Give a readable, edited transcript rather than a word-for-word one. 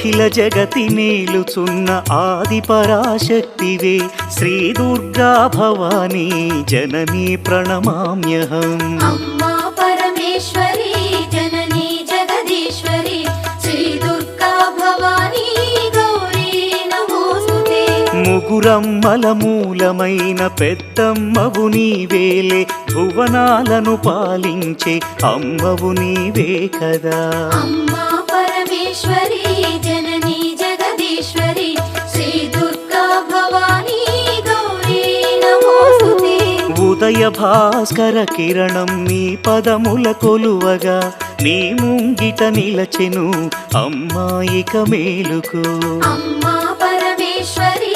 అఖిల జగతి నేలుచున్న ఆది పరాశక్తివే శ్రీ దుర్గా భవానీ జననీ ప్రణమామ్యహం. అమ్మా పరమేశ్వరి జననీ జగదీశ్వరి శ్రీ దుర్గా భవానీ గౌరీ నమోస్తుతే. ముగురమ్మల మూలమైన పెద్దమ్మవు నీవేలే భువనాలను పాలించే అమ్మవు నీవే కదా. అమ్మా పరమేశ్వరి జననీ జగదీశ్వరి శ్రీ దుర్గా భవానీ గౌరీ నమోస్తుతే. ఉదయ భాస్కర కిరణం నీ పదముల కొలువగా నీ ముంగిట నిలచెను అమ్మాయిక మేలుకు. అమ్మా పరమేశ్వరి